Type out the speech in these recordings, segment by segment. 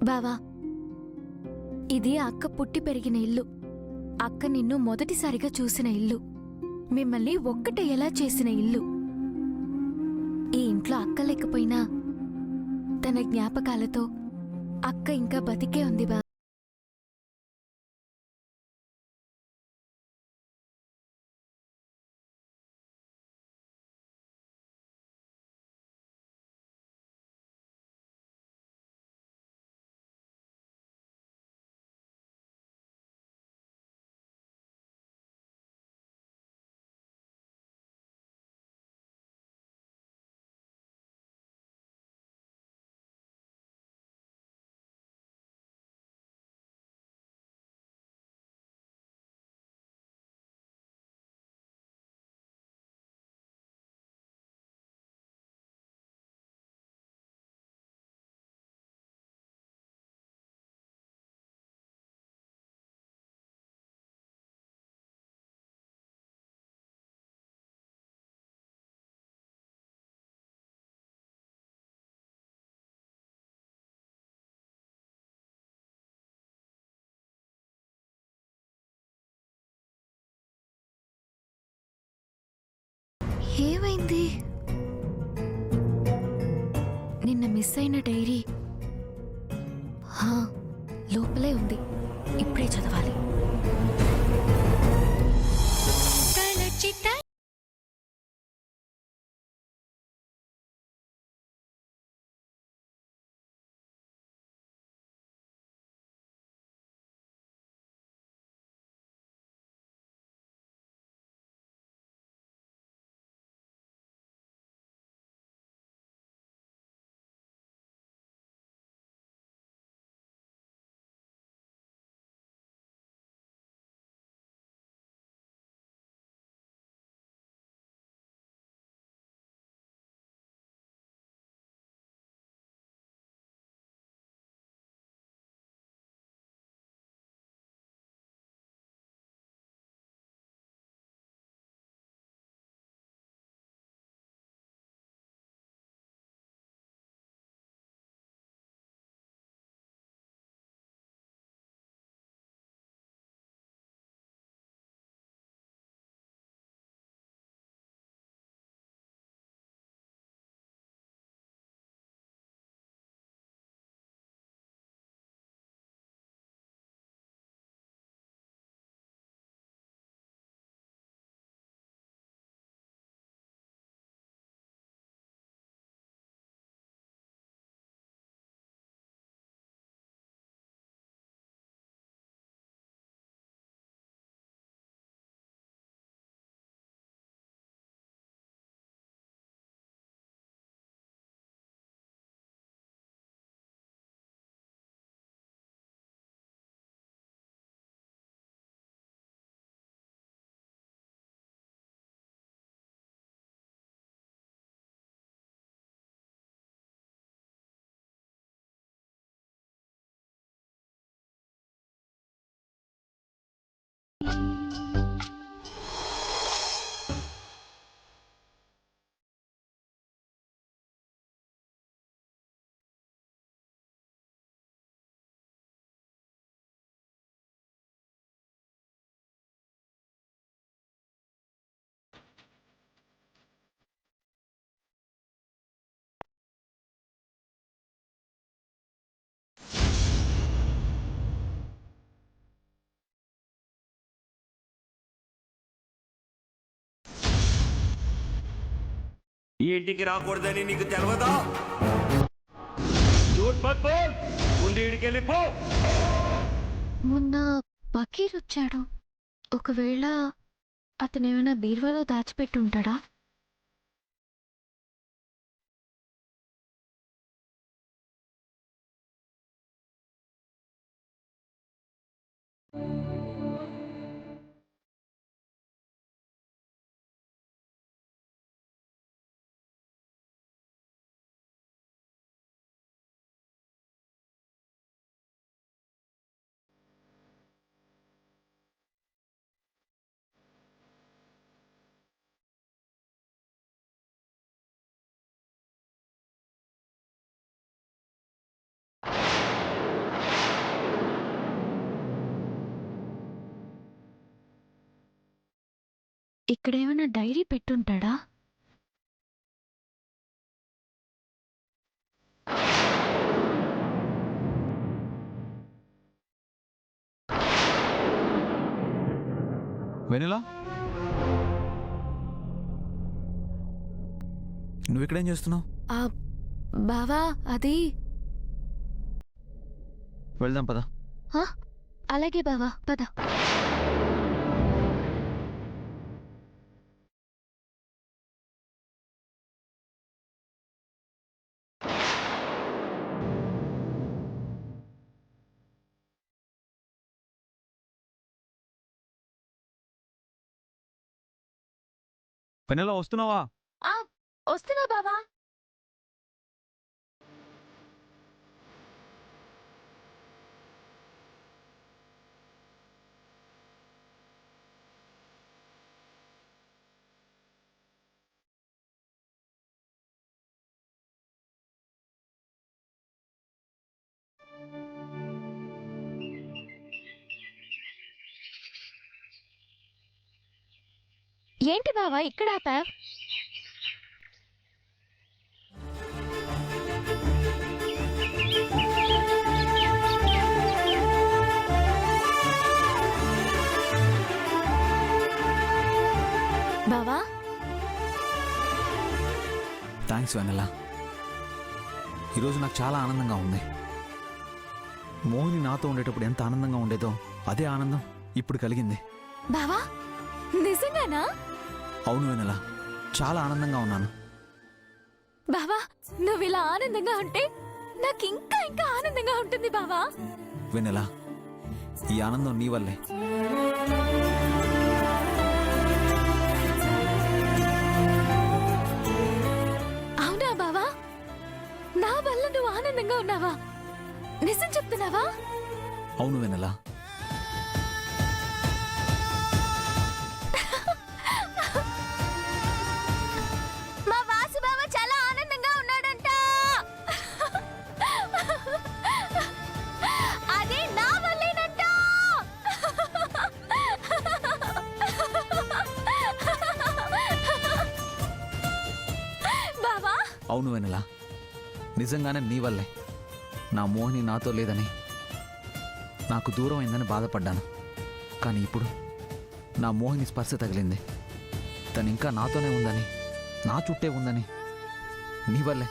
బావా, ఇది అక్క పుట్టి పెరిగిన ఇల్లు. అక్క నిన్ను మొదటిసారిగా చూసిన ఇల్లు. మిమ్మల్ని ఒక్కటయ్యేలా చేసిన ఇల్లు. ఈ ఇంట్లో అక్క లేకపోయినా తన జ్ఞాపకాలతో అక్క ఇంకా బతికే ఉంది బా. ఏమైంది? నిన్న మిస్ అయిన డైరీ లోపలే ఉంది. ఇప్పుడే చదవాలి. ఈ ఇంటికి రాకూడదని నీకు తెలియదా? झूठ मत बोल, ముందు ఇడికెళ్ళిపో. మొన్న బకీర్ వచ్చాడు. ఒకవేళ అతనేమైనా బీరువాలో దాచిపెట్టి ఉంటాడా? ఇక్కడేమైనా డైరీ పెట్టుంటాడా? వెనిలా, నువ్వు ఇక్కడేం చేస్తున్నావు? ఆ బావా అది వెళ్దాం పద. హ? అలాగే బావా పద. వెనిలా వస్తున్నావా? ఆ వస్తున్నా బావా. ఏంటి బావా ఇక్కడ ఆపావ్? బావా థ్యాంక్స్ వెనిలా. ఈరోజు నాకు చాలా ఆనందంగా ఉంది. మోహిని నాతో ఉండేటప్పుడు ఎంత ఆనందంగా ఉండేదో అదే ఆనందం ఇప్పుడు కలిగింది. బావా నిజంగానా? అవును వెనిలా, చాలా ఆనందంగా ఉన్నాను. బావా నువ్వు ఇలా ఆనందంగా ఉంటే నాకు ఇంకా ఇంకా ఆనందంగా ఉంటుంది బావా. వెనిలా, ఈ ఆనందం నీ వల్లే. అవునా బావా? నా వల్ల నువ్వు ఆనందంగా ఉన్నావా? నిజం చెప్తున్నావా? అవును వెనిలా. మా వాసు బావ చాలా ఆనందంగా ఉన్నాడంట. అది నా వల్లేనంట. బావా అవును వెనిలా, నిజంగానే నీ వల్లే. నా మోహిని నాతో లేదని, నాకు దూరం అయిందని బాధపడ్డాను. కానీ ఇప్పుడు నా మోహిని స్పర్శ తగిలింది. తను ఇంకా నాతోనే ఉందని, నా చుట్టే ఉందని నీ వల్లే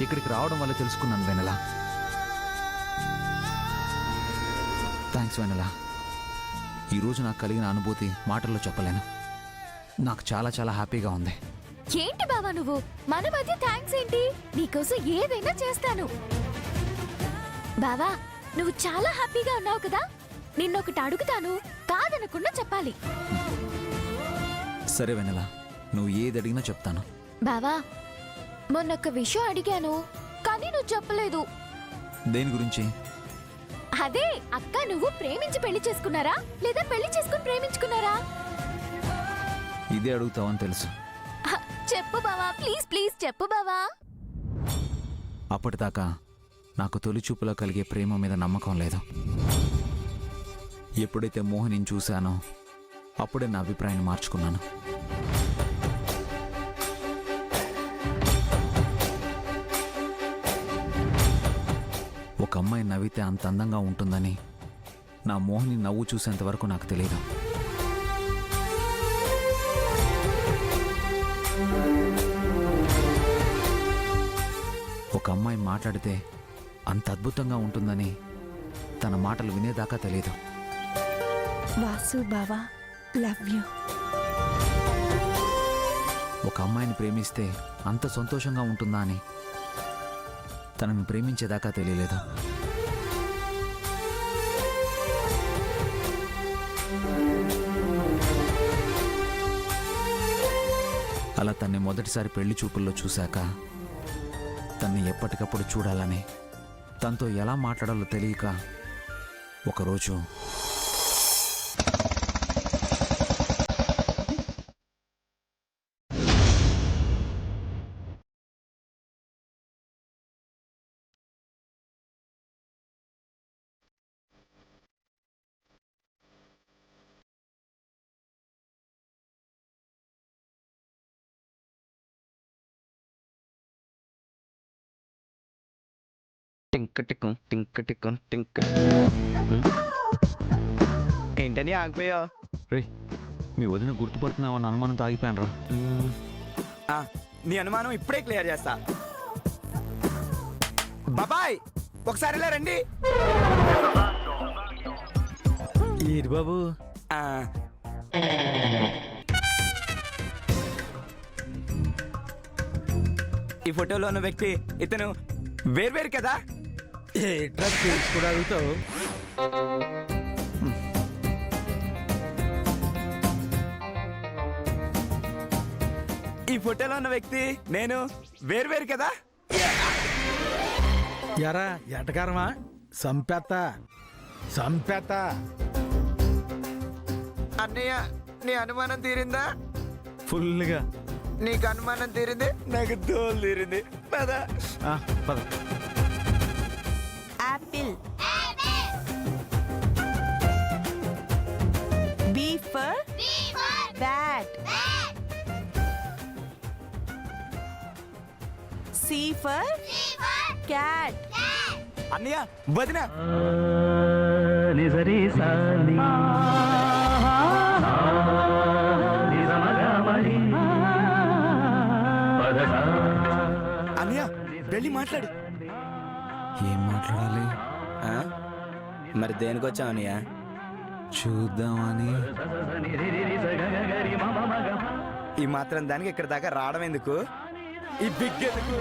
ఇక్కడికి రావడం వల్ల తెలుసుకున్నాను వెనలా. థ్యాంక్స్ వెనలా. ఈరోజు నాకు కలిగిన అనుభూతి మాటల్లో చెప్పలేను. నాకు చాలా చాలా హ్యాపీగా ఉంది. ఏంటి బావా నువ్వు? మన మధ్య థ్యాంక్స్ ఏంటి? నీకోసం ఏదైనా చేస్తాను. బావా నువ్వు చాలా హ్యాపీగా ఉన్నావు కదా, నిన్నొకటి అడుగుతాను, కాదనకుండా చెప్పాలి. సరే వెనలా, నువ్వు ఏది అడిగినా చెప్తాను. బావా మొన్నొక్క విషయం అడిగాను కానీ నువ్వు చెప్పలేదు. దేని గురించి? అదే అక్క నువ్వు ప్రేమించి పెళ్లి చేసుకున్నారా లేదా పెళ్లి చేసుకుని ప్రేమించుకున్నారా? ఇదే అడుగుతావని తెలుసు. హ, చెప్పు బావా, ప్లీజ్ ప్లీజ్ చెప్పు బావా. అప్పటిదాకా నాకు తొలి చూపులో కలిగే ప్రేమ మీద నమ్మకం లేదు. ఎప్పుడైతే మోహినిని చూశానో అప్పుడే నా అభిప్రాయాన్ని మార్చుకున్నాను. ఒక అమ్మాయి నవ్వితే అంత అందంగా ఉంటుందని నా మోహిని నవ్వు చూసేంత వరకు నాకు తెలియదు. ఒక అమ్మాయి మాట్లాడితే అంత అద్భుతంగా ఉంటుందని తన మాటలు వినేదాకా తెలియదు. Vasu bava love you. ఒక అమ్మాయిని ప్రేమిస్తే అంత సంతోషంగా ఉంటుందా అని తనని ప్రేమించేదాకా తెలియలేదు. అలా తన్ని మొదటిసారి పెళ్లి చూపుల్లో చూశాక తన్ని ఎప్పటికప్పుడు చూడాలని, తనతో ఎలా మాట్లాడాలో తెలియక ఒకరోజు టింకటికం టింకటికం టింక ఏంటని ఆగిపోయా? రే మీ వదిన గుర్తుపడుతున్నావని అనుమానంతో ఆగిపోయాను రా. నీ అనుమానం ఇప్పుడే క్లియర్ చేస్తా. బాబాయ్ ఒకసారి ఇలా రండి. ఏది బాబు? ఆ, ఈ ఫోటోలో ఉన్న వ్యక్తి ఇతను వేర్వేరు కదా? కూడా అడుగుతావు. ఈ ఫోటోలో ఉన్న వ్యక్తి నేను వేర్వేరు కదా? ఎరా ఎటకారమా? సంపేత సంపేత. అన్నయ్య నీ అనుమానం తీరిందా? ఫుల్గా. నీకు అనుమానం తీరింది, నాకు తోలు తీరింది. పదా పద. Apple. B for bat. C for cat. అన్నయ్య వదిన అన్నయ్య వెళ్ళి మాట్లాడు. ఏం మాట్లాడాలి? మరి దేనికి వచ్చావు అన్నయ్య? చూద్దామని. ఈ మాత్రం దానికి ఇక్కడ దాకా రావడం ఎందుకు? ఈ బిగ్ ఎందుకు?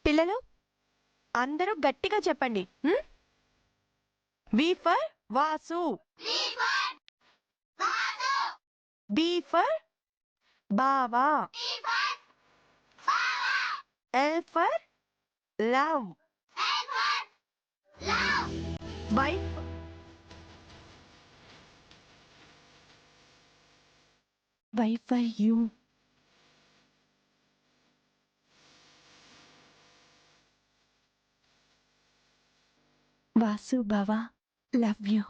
పిల్లలు అందరూ గట్టిగా చెప్పండి. V for Vasu. B for bava. L for love. Y for you. Vasu bava love you.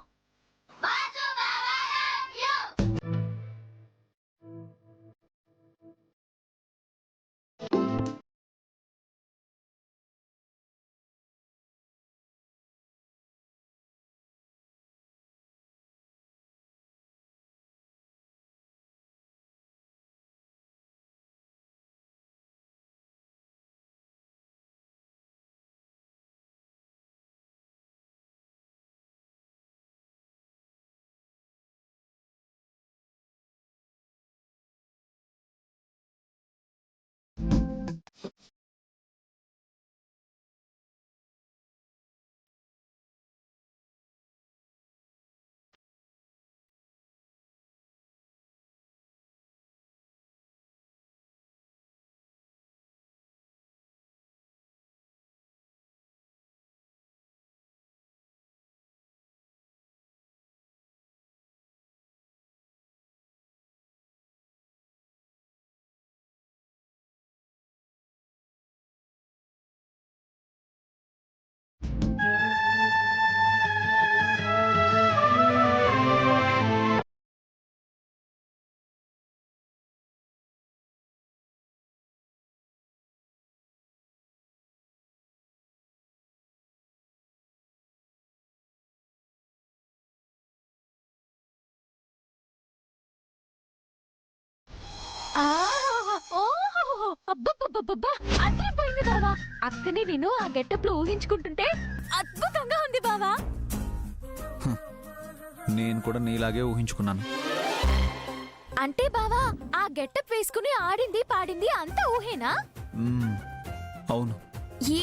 అబ్బబ్బబ్బబ్బా అదిరిపోయింది బావా. అక్కని నేను ఆ గెటప్ లో ఊహించుకుంటుంటే అద్భుతంగా ఉంది బావా. నేను కూడా నీలాగే ఊహించుకున్నాను. అంటే బావా ఆ గెటప్ వేసుకుని ఆడింది పాడింది అంతా ఊహేనా? అవును.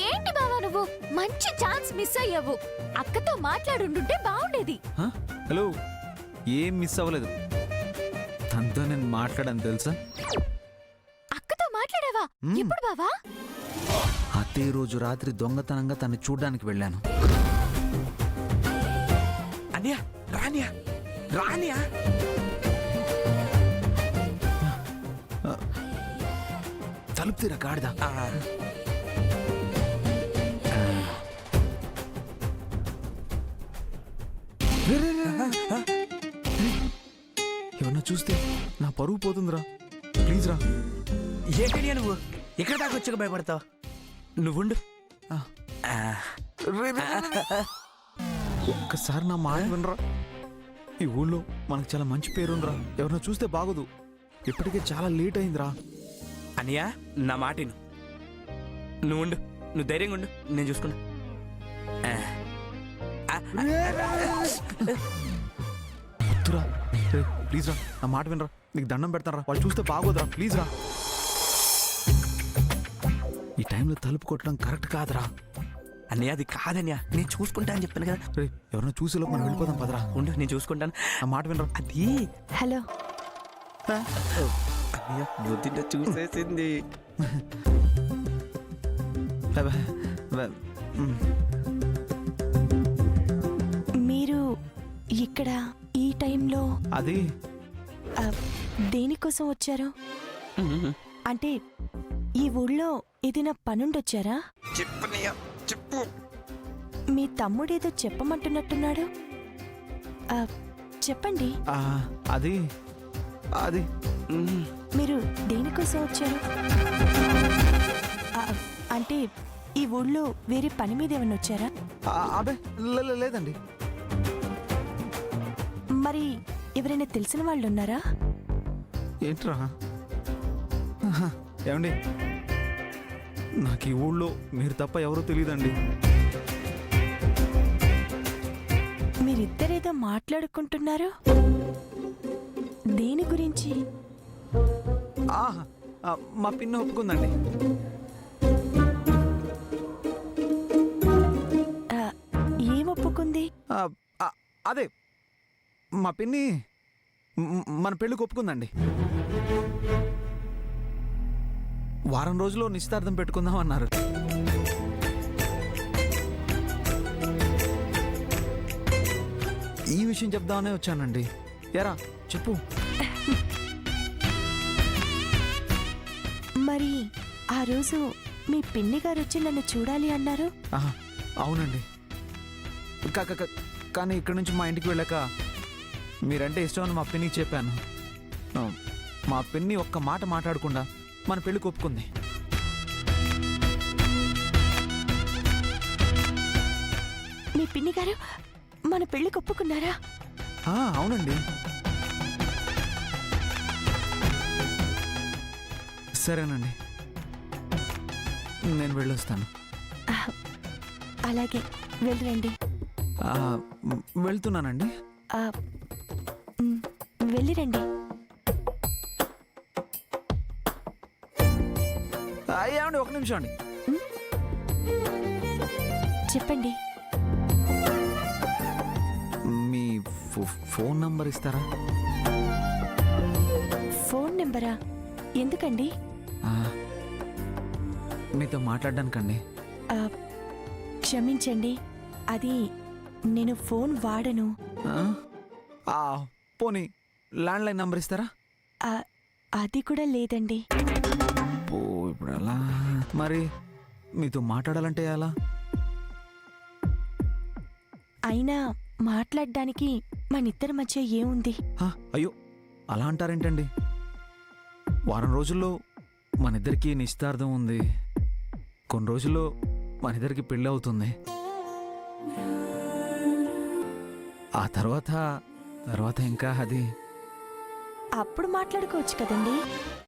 ఏంటి బావా నువ్వు మంచి ఛాన్స్ మిస్ అయ్యావు. అక్కతో మాట్లాడుంటుంటే బాగుండేది. హలో, ఏం మిస్ అవ్వలేదు. తనతో నేను మాట్లాడాను తెలుసా? అక్కతో మాట్లాడావా? ఎప్పుడు బావా? అదే రోజు రాత్రి దొంగతనంగా తను చూడ్డానికి వెళ్ళాను. అనియా రానియా రానియా తలుపు తీరా గాడిద. రే, రే, రే, రే. ఎవరన్నా చూస్తే నా పరువు పోతుందిరా. ప్లీజ్ రా. ఏంటనియా నువ్వు ఎక్కడ దాకా వచ్చాక భయపడతావు? నువ్వుండు. ఆ. రే, రే, రే, రే. ఒక్కసారి నా మాట వినరా. ఈ ఊళ్ళో మనకు చాలా మంచి పేరుందిరా. ఎవరన్నా చూస్తే బాగోదు. ఇప్పటికే చాలా లేట్ అయిందిరా. అనియా నా మాటిను. నువ్వుండు, నువ్వు ధైర్యంగా ఉండు, నేను చూసుకున్నా. వద్దురా. రే, ప్లీజ్ రా, నా మాట వినరా. నీకు దండం పెడతారా. వాళ్ళు చూస్తే బాగోదురా. ప్లీజ్ రా. ఈ టైంలో తలుపు కొట్టడం కరెక్ట్ కాదురా. అన్నయ్య అది కాదన్యా, నేను చూసుకుంటా అని చెప్పాను కదా. రే, ఎవరైనా చూసేలోపు మనం వెళ్ళిపోదాం పదరా. ఉండు, నేను చూసుకుంటాను. నా మాట వినరా. అది హలో. అన్నయ్య బుద్ధింట చూసేసింది. మీరు ఇక్కడ ఈ టైంలో అది దేనికోసం వచ్చారు? అంటే ఈ ఊళ్ళో ఏదైనా పనుండొచ్చారా? చెప్పనయ్యా చెప్పు. మీ తమ్ముడేదో చెప్పమంటున్నట్టున్నాడు. ఆ, చెప్పండి. అది అది మీరు దేనికోసం వచ్చారు? ఆ, అంటే ఈ ఊళ్ళో వేరే పని మీద ఏమైనా వచ్చారా? అబే లేదండి. మరి ఎవరైనా తెలిసిన వాళ్ళు ఉన్నారా? ఏంట్రా? ఏమండి, నాకు ఈ ఊళ్ళో మీరు తప్ప ఎవరో తెలియదండి. మీరిద్దరేదో మాట్లాడుకుంటున్నారు. దేని గురించి? మా పిన్ని ఒప్పుకుందండి. ఆ, ఏం ఒప్పుకుంది? అదే మా పిన్ని మన పెళ్ళికి ఒప్పుకుందండి. వారం రోజుల్లో నిశ్చితార్థం పెట్టుకుందాం అన్నారు. ఈ విషయం చెప్దామనే వచ్చానండి. ఎరా చెప్పు. మరి ఆ రోజు మీ పిన్ని గారు వచ్చి నన్ను చూడాలి అన్నారు. అవునండి. కానీ ఇక్కడి నుంచి మా ఇంటికి వెళ్ళాక మీరంటే ఇష్టం అని మా పిన్నికి చెప్పాను. మా పిన్ని ఒక్క మాట మాట్లాడకుండా మన పెళ్ళికి ఒప్పుకుంది. మీ పిన్ని గారు మన పెళ్లికి ఒప్పుకున్నారా? అవునండి. సరేనండి, నేను వెళ్ళొస్తాను. అలాగే వెళ్ళరండి. వెళ్తున్నానండి. వెళ్ళిరండి. ఏమండి, ఒక నిమిషం అండి. చెప్పండి. మీ ఫోన్ నంబర్ ఇస్తారా? ఫోన్ నెంబరా? ఎందుకండి? మీతో మాట్లాడడానికండి. క్షమించండి, అది నేను ఫోన్ వాడను. పోనీ ల్యాండ్లైన్ నంబర్ ఇస్తారా? అది కూడా లేదండి. ఇప్పుడు ఎలా మరి? మీతో మాట్లాడాలంటే ఎలా? అయినా మాట్లాడడానికి మనిద్దరి మధ్య ఏముంది? అయ్యో, అలా అంటారేంటండి? వారం రోజుల్లో మనిద్దరికీ నిశ్చితార్థం ఉంది. కొన్ని రోజుల్లో మనిద్దరికి పెళ్ళి అవుతుంది. ఆ తర్వాత ఇంకా అది అప్పుడు మాట్లాడుకోవచ్చు కదండి.